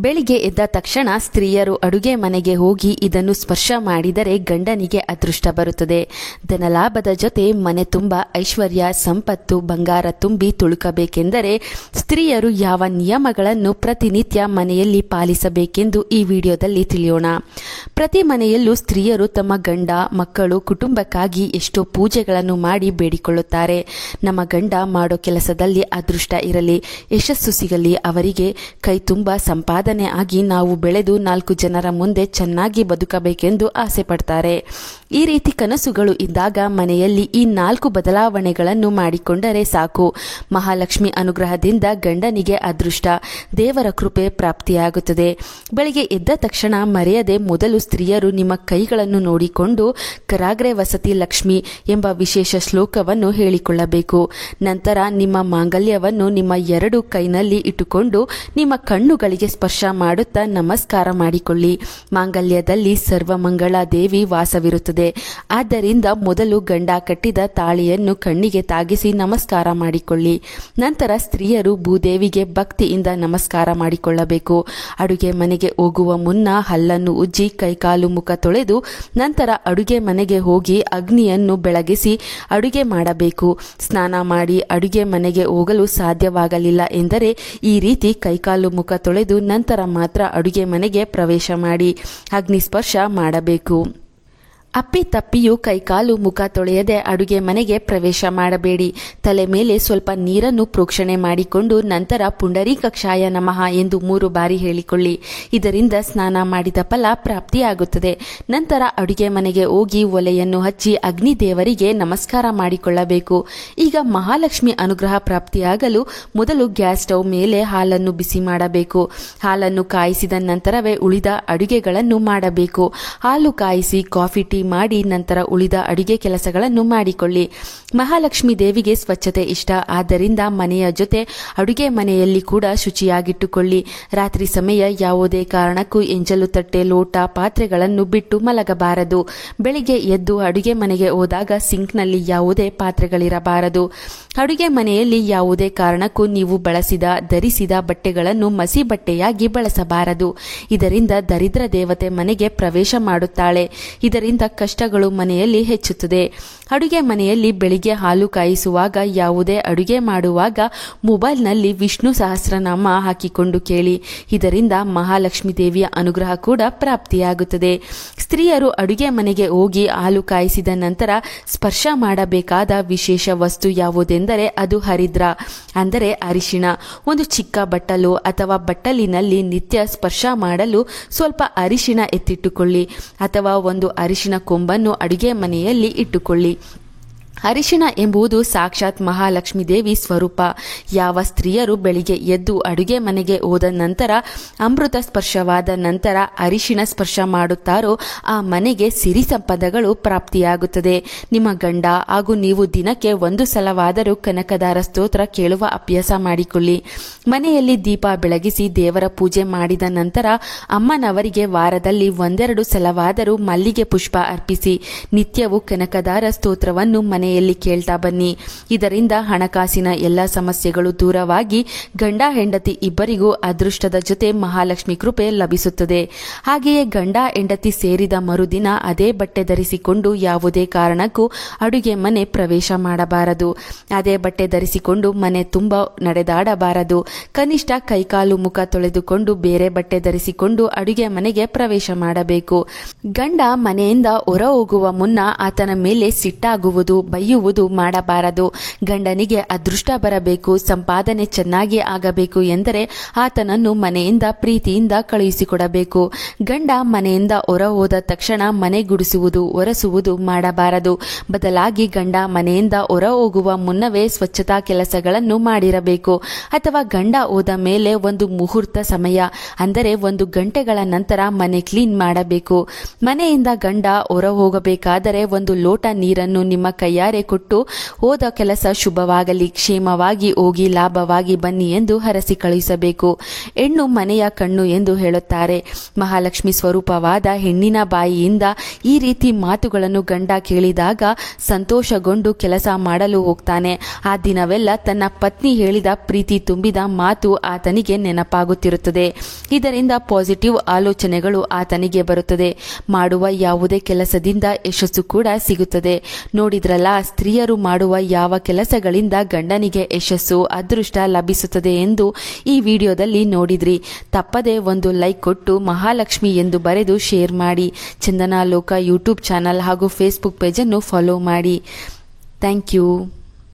ಬೆಳಿಗ್ಗೆ ಎದ್ದ ತಕ್ಷಣ ಸ್ತ್ರೀಯರು ಅಡುಗೆ ಮನೆಗೆ ಹೋಗಿ ಇದನ್ನು ಸ್ಪರ್ಶ ಮಾಡಿದರೆ ಗಂಡನಿಗೆ ಅದೃಷ್ಟ ಬರುತ್ತದೆ. ಧನಲಾಭದ ಜೊತೆ ಮನೆ ತುಂಬ ಐಶ್ವರ್ಯ, ಸಂಪತ್ತು, ಬಂಗಾರ ತುಂಬಿ ತುಳುಕಬೇಕೆಂದರೆ ಸ್ತ್ರೀಯರು ಯಾವ ನಿಯಮಗಳನ್ನು ಪ್ರತಿನಿತ್ಯ ಮನೆಯಲ್ಲಿ ಪಾಲಿಸಬೇಕೆಂದು ಈ ವಿಡಿಯೋದಲ್ಲಿ ತಿಳಿಯೋಣ. ಪ್ರತಿ ಮನೆಯಲ್ಲೂ ಸ್ತ್ರೀಯರು ತಮ್ಮ ಗಂಡ, ಮಕ್ಕಳು, ಕುಟುಂಬಕ್ಕಾಗಿ ಎಷ್ಟೋ ಪೂಜೆಗಳನ್ನು ಮಾಡಿ ಬೇಡಿಕೊಳ್ಳುತ್ತಾರೆ. ನಮ್ಮ ಗಂಡ ಮಾಡೋ ಕೆಲಸದಲ್ಲಿ ಅದೃಷ್ಟ ಇರಲಿ, ಯಶಸ್ಸು ಸಿಗಲಿ, ಅವರಿಗೆ ಕೈ ತುಂಬ ಸಂಪಾದನೆ ಆಗಿ ನಾವು ಬೆಳೆದು 4 ಜನರ ಮುಂದೆ ಚೆನ್ನಾಗಿ ಬದುಕಬೇಕೆಂದು ಆಸೆ ಪಡ್ತಾರೆ. ಈ ರೀತಿ ಕನಸುಗಳು ಇದ್ದಾಗ ಮನೆಯಲ್ಲಿ ಈ 4 ಬದಲಾವಣೆಗಳನ್ನು ಮಾಡಿಕೊಂಡರೆ ಸಾಕು. ಮಹಾಲಕ್ಷ್ಮಿ ಅನುಗ್ರಹದಿಂದ ಗಂಡನಿಗೆ ಅದೃಷ್ಟ, ದೇವರ ಕೃಪೆ ಪ್ರಾಪ್ತಿಯಾಗುತ್ತದೆ. ಬೆಳಿಗ್ಗೆ ಎದ್ದ ತಕ್ಷಣ ಮರೆಯದೆ ಮೊದಲು ಸ್ತ್ರೀಯರು ನಿಮ್ಮ ಕೈಗಳನ್ನು ನೋಡಿಕೊಂಡು ಕರಾಗ್ರೆ ವಸತಿ ಲಕ್ಷ್ಮಿ ಎಂಬ ವಿಶೇಷ ಶ್ಲೋಕವನ್ನು ಹೇಳಿಕೊಳ್ಳಬೇಕು. ನಂತರ ನಿಮ್ಮ ಮಾಂಗಲ್ಯವನ್ನು ನಿಮ್ಮ 2 ಕೈನಲ್ಲಿ ಇಟ್ಟುಕೊಂಡು ನಿಮ್ಮ ಕಣ್ಣುಗಳಿಗೆ ಸ್ಪರ್ಶ ಮಾಡುತ್ತಾ ನಮಸ್ಕಾರ ಮಾಡಿಕೊಳ್ಳಿ. ಮಾಂಗಲ್ಯದಲ್ಲಿ ಸರ್ವಮಂಗಳ ದೇವಿ ವಾಸವಿರುತ್ತದೆ. ಆದ್ದರಿಂದ ಮೊದಲು ಗಂಡ ಕಟ್ಟಿದ ತಾಳಿಯನ್ನು ಕಣ್ಣಿಗೆ ತಾಗಿಸಿ ನಮಸ್ಕಾರ ಮಾಡಿಕೊಳ್ಳಿ. ನಂತರ ಸ್ತ್ರೀಯರು ಭೂದೇವಿಗೆ ಭಕ್ತಿಯಿಂದ ನಮಸ್ಕಾರ ಮಾಡಿಕೊಳ್ಳಬೇಕು. ಅಡುಗೆ ಮನೆಗೆ ಹೋಗುವ ಮುನ್ನ ಹಲ್ಲನ್ನು ಉಜ್ಜಿ ಕೈಕಾಲು ಮುಖ ತೊಳೆದು ನಂತರ ಅಡುಗೆ ಮನೆಗೆ ಹೋಗಿ ಅಗ್ನಿಯನ್ನು ಬೆಳಗಿಸಿ ಅಡುಗೆ ಮಾಡಬೇಕು. ಸ್ನಾನ ಮಾಡಿ ಅಡುಗೆ ಮನೆಗೆ ಹೋಗಲು ಸಾಧ್ಯವಾಗಲಿಲ್ಲ ಎಂದರೆ ಈ ರೀತಿ ಕೈಕಾಲು ಮುಖ ತೊಳೆದು ನಂತರ ಮಾತ್ರ ಅಡುಗೆ ಮನೆಗೆ ಪ್ರವೇಶ ಮಾಡಿ ಅಗ್ನಿ ಸ್ಪರ್ಶ ಮಾಡಬೇಕು. ಅಪ್ಪಿತಪ್ಪಿಯೂ ಕೈಕಾಲು ಮುಖ ತೊಳೆಯದೆ ಅಡುಗೆ ಮನೆಗೆ ಪ್ರವೇಶ ಮಾಡಬೇಡಿ. ತಲೆ ಮೇಲೆ ಸ್ವಲ್ಪ ನೀರನ್ನು ಪ್ರೋಕ್ಷಣೆ ಮಾಡಿಕೊಂಡು ನಂತರ ಪುಂಡರೀಕಾಕ್ಷಾಯ ನಮಃ ಎಂದು 3 ಬಾರಿ ಹೇಳಿಕೊಳ್ಳಿ. ಇದರಿಂದ ಸ್ನಾನ ಮಾಡಿದ ಫಲ ಪ್ರಾಪ್ತಿಯಾಗುತ್ತದೆ. ನಂತರ ಅಡುಗೆ ಮನೆಗೆ ಹೋಗಿ ಒಲೆಯನ್ನು ಹಚ್ಚಿ ಅಗ್ನಿ ದೇವರಿಗೆ ನಮಸ್ಕಾರ ಮಾಡಿಕೊಳ್ಳಬೇಕು. ಈಗ ಮಹಾಲಕ್ಷ್ಮಿ ಅನುಗ್ರಹ ಪ್ರಾಪ್ತಿಯಾಗಲು ಮೊದಲು ಗ್ಯಾಸ್ ಸ್ಟವ್ ಮೇಲೆ ಹಾಲನ್ನು ಬಿಸಿ ಮಾಡಬೇಕು. ಹಾಲನ್ನು ಕಾಯಿಸಿದ ನಂತರವೇ ಉಳಿದ ಅಡುಗೆಗಳನ್ನು ಮಾಡಬೇಕು. ಹಾಲು ಕಾಯಿಸಿ ಕಾಫಿ ಟೀ ಮಾಡಿ ನಂತರ ಉಳಿದ ಅಡುಗೆ ಕೆಲಸಗಳನ್ನು ಮಾಡಿಕೊಳ್ಳಿ. ಮಹಾಲಕ್ಷ್ಮಿ ದೇವಿಗೆ ಸ್ವಚ್ಛತೆ ಇಷ್ಟ. ಆದ್ದರಿಂದ ಮನೆಯ ಜೊತೆ ಅಡುಗೆ ಮನೆಯಲ್ಲಿ ಕೂಡ ಶುಚಿಯಾಗಿಟ್ಟುಕೊಳ್ಳಿ. ರಾತ್ರಿ ಸಮಯ ಯಾವುದೇ ಕಾರಣಕ್ಕೂ ಎಂಜಲು ತಟ್ಟೆ, ಲೋಟ, ಪಾತ್ರೆಗಳನ್ನು ಬಿಟ್ಟು ಮಲಗಬಾರದು. ಬೆಳಿಗ್ಗೆ ಎದ್ದು ಅಡುಗೆ ಮನೆಗೆ ಹೋದಾಗ ಸಿಂಕ್ನಲ್ಲಿ ಯಾವುದೇ ಪಾತ್ರೆಗಳಿರಬಾರದು. ಅಡುಗೆ ಮನೆಯಲ್ಲಿ ಯಾವುದೇ ಕಾರಣಕ್ಕೂ ನೀವು ಬಳಸಿದ, ಧರಿಸಿದ ಬಟ್ಟೆಗಳನ್ನು ಮಸಿ ಬಟ್ಟೆಯಾಗಿ ಬಳಸಬಾರದು. ಇದರಿಂದ ದರಿದ್ರ ದೇವತೆ ಮನೆಗೆ ಪ್ರವೇಶ ಮಾಡುತ್ತಾಳೆ. ಇದರಿಂದ ಕಷ್ಟಗಳು ಮನೆಯಲ್ಲಿ ಹೆಚ್ಚುತ್ತದೆ. ಅಡುಗೆ ಮನೆಯಲ್ಲಿ ಬೆಳಿಗ್ಗೆ ಹಾಲು ಕಾಯಿಸುವಾಗ, ಯಾವುದೇ ಅಡುಗೆ ಮಾಡುವಾಗ ಮೊಬೈಲ್ನಲ್ಲಿ ವಿಷ್ಣು ಸಹಸ್ರನಾಮ ಹಾಕಿಕೊಂಡು ಕೇಳಿ. ಇದರಿಂದ ಮಹಾಲಕ್ಷ್ಮಿ ದೇವಿಯ ಅನುಗ್ರಹ ಕೂಡ ಪ್ರಾಪ್ತಿಯಾಗುತ್ತದೆ. ಸ್ತ್ರೀಯರು ಅಡುಗೆ ಮನೆಗೆ ಹೋಗಿ ಹಾಲು ಕಾಯಿಸಿದ ನಂತರ ಸ್ಪರ್ಶ ಮಾಡಬೇಕಾದ ವಿಶೇಷ ವಸ್ತು ಯಾವುದೆಂದರೆ ಅದು ಹರಿದ್ರ, ಅಂದರೆ ಅರಿಶಿಣ. ಒಂದು ಚಿಕ್ಕ ಬಟ್ಟಲು ಅಥವಾ ಬಟ್ಟಲಿನಲ್ಲಿ ನಿತ್ಯ ಸ್ಪರ್ಶ ಮಾಡಲು ಸ್ವಲ್ಪ ಅರಿಶಿಣ ಎತ್ತಿಟ್ಟುಕೊಳ್ಳಿ ಅಥವಾ ಒಂದು ಅರಿಶಿಣ ಕೊಂಬನ್ನು ಅಡುಗೆ ಮನೆಯಲ್ಲಿ ಇಟ್ಟುಕೊಳ್ಳಿ. ಅರಿಶಿಣ ಎಂಬುದು ಸಾಕ್ಷಾತ್ ಮಹಾಲಕ್ಷ್ಮಿ ದೇವಿ ಸ್ವರೂಪ. ಯಾವ ಸ್ತ್ರೀಯರು ಬೆಳಿಗ್ಗೆ ಎದ್ದು ಅಡುಗೆ ಮನೆಗೆ ಹೋದ ನಂತರ ಅಮೃತ ಸ್ಪರ್ಶವಾದ ನಂತರ ಅರಿಶಿಣ ಸ್ಪರ್ಶ ಮಾಡುತ್ತಾರೋ ಆ ಮನೆಗೆ ಸಿರಿ ಸಂಪದಗಳು ಪ್ರಾಪ್ತಿಯಾಗುತ್ತದೆ. ನಿಮ್ಮ ಗಂಡ ಹಾಗೂ ನೀವು ದಿನಕ್ಕೆ 1 ಸಲವಾದರೂ ಕನಕದಾರ ಸ್ತೋತ್ರ ಕೇಳುವ ಅಭ್ಯಾಸ ಮಾಡಿಕೊಳ್ಳಿ. ಮನೆಯಲ್ಲಿ ದೀಪ ಬೆಳಗಿಸಿ ದೇವರ ಪೂಜೆ ಮಾಡಿದ ನಂತರ ಅಮ್ಮನವರಿಗೆ ವಾರದಲ್ಲಿ 1-2 ಸಲವಾದರೂ ಮಲ್ಲಿಗೆ ಪುಷ್ಪ ಅರ್ಪಿಸಿ ನಿತ್ಯವೂ ಕನಕದಾರ ಸ್ತೋತ್ರವನ್ನು ಮನೆಯಲ್ಲಿ ಕೇಳ್ತಾ ಬನ್ನಿ. ಇದರಿಂದ ಹಣಕಾಸಿನ ಎಲ್ಲ ಸಮಸ್ಯೆಗಳು ದೂರವಾಗಿ ಗಂಡ ಹೆಂಡತಿ ಇಬ್ಬರಿಗೂ ಅದೃಷ್ಟದ ಜೊತೆ ಮಹಾಲಕ್ಷ್ಮಿ ಕೃಪೆ ಲಭಿಸುತ್ತದೆ. ಹಾಗೆಯೇ ಗಂಡ ಹೆಂಡತಿ ಸೇರಿದ ಮರುದಿನ ಅದೇ ಬಟ್ಟೆ ಧರಿಸಿಕೊಂಡು ಯಾವುದೇ ಕಾರಣಕ್ಕೂ ಅಡುಗೆ ಮನೆ ಪ್ರವೇಶ ಮಾಡಬಾರದು. ಅದೇ ಬಟ್ಟೆ ಧರಿಸಿಕೊಂಡು ಮನೆ ತುಂಬ ನಡೆದಾಡಬಾರದು. ಕನಿಷ್ಠ ಕೈಕಾಲು ಮುಖ ತೊಳೆದುಕೊಂಡು ಬೇರೆ ಬಟ್ಟೆ ಧರಿಸಿಕೊಂಡು ಅಡುಗೆ ಮನೆಗೆ ಪ್ರವೇಶ ಮಾಡಬೇಕು. ಗಂಡ ಮನೆಯಿಂದ ಹೊರ ಹೋಗುವ ಮುನ್ನ ಆತನ ಮೇಲೆ ಸಿಟ್ಟಾಗುವುದು, ಬೈಯುವುದು ಮಾಡಬಾರದು. ಗಂಡನಿಗೆ ಅದೃಷ್ಟ ಬರಬೇಕು, ಸಂಪಾದನೆ ಚೆನ್ನಾಗಿ ಆಗಬೇಕು ಎಂದರೆ ಆತನನ್ನು ಮನೆಯಿಂದ ಪ್ರೀತಿಯಿಂದ ಕಳುಹಿಸಿಕೊಡಬೇಕು. ಗಂಡ ಮನೆಯಿಂದ ಹೊರ ಹೋದ ತಕ್ಷಣ ಮನೆ ಗುಡಿಸುವುದು, ಒರೆಸುವುದು ಮಾಡಬಾರದು. ಬದಲಾಗಿ ಗಂಡ ಮನೆಯಿಂದ ಹೊರ ಹೋಗುವ ಮುನ್ನವೇ ಸ್ವಚ್ಛತಾ ಕೆಲಸಗಳನ್ನು ಮಾಡಿರಬೇಕು. ಅಥವಾ ಗಂಡ ಹೋದ ಮೇಲೆ ಒಂದು ಮುಹೂರ್ತ ಸಮಯ, ಅಂದರೆ 1 ಗಂಟೆಗಳ ನಂತರ ಮನೆ ಕ್ಲೀನ್ ಮಾಡಬೇಕು. ಮನೆಯಿಂದ ಗಂಡ ಹೊರ ಹೋಗಬೇಕಾದರೆ 1 ಲೋಟ ನೀರನ್ನು ನಿಮ್ಮ ಕೈಯಾರೆ ಉಡುಗೊರೆ ಕೊಟ್ಟು ಹೋದ ಕೆಲಸ ಶುಭವಾಗಲಿ, ಕ್ಷೇಮವಾಗಿ ಹೋಗಿ ಲಾಭವಾಗಿ ಬನ್ನಿ ಎಂದು ಹರಸಿ ಕಳುಹಿಸಬೇಕು. ಹೆಣ್ಣು ಮನೆಯ ಕಣ್ಣು ಎಂದು ಹೇಳುತ್ತಾರೆ. ಮಹಾಲಕ್ಷ್ಮಿ ಸ್ವರೂಪವಾದ ಹೆಣ್ಣಿನ ಬಾಯಿಯಿಂದ ಈ ರೀತಿ ಮಾತುಗಳನ್ನು ಗಂಡ ಕೇಳಿದಾಗ ಸಂತೋಷಗೊಂಡು ಕೆಲಸ ಮಾಡಲು ಹೋಗ್ತಾನೆ. ಆ ದಿನವೆಲ್ಲ ತನ್ನ ಪತ್ನಿ ಹೇಳಿದ ಪ್ರೀತಿ ತುಂಬಿದ ಮಾತು ಆತನಿಗೆ ನೆನಪಾಗುತ್ತಿರುತ್ತದೆ. ಇದರಿಂದ ಪಾಸಿಟಿವ್ ಆಲೋಚನೆಗಳು ಆತನಿಗೆ ಬರುತ್ತದೆ. ಮಾಡುವ ಯಾವುದೇ ಕೆಲಸದಿಂದ ಯಶಸ್ಸು ಕೂಡ ಸಿಗುತ್ತದೆ. ನೋಡಿದ್ರಲ್ಲ, ಸ್ತ್ರೀಯರು ಮಾಡುವ ಯಾವ ಕೆಲಸಗಳಿಂದ ಗಂಡನಿಗೆ ಯಶಸ್ಸು, ಅದೃಷ್ಟ ಲಭಿಸುತ್ತದೆ ಎಂದು ಈ ವಿಡಿಯೋದಲ್ಲಿ ನೋಡಿದ್ರಿ. ತಪ್ಪದೆ ಒಂದು ಲೈಕ್ ಕೊಟ್ಟು ಮಹಾಲಕ್ಷ್ಮಿ ಎಂದು ಬರೆದು ಶೇರ್ ಮಾಡಿ. ಚಂದನಾ ಲೋಕ ಯೂಟ್ಯೂಬ್ ಚಾನಲ್ ಹಾಗೂ ಫೇಸ್ಬುಕ್ ಪೇಜನ್ನು ಫಾಲೋ ಮಾಡಿ. Thank you.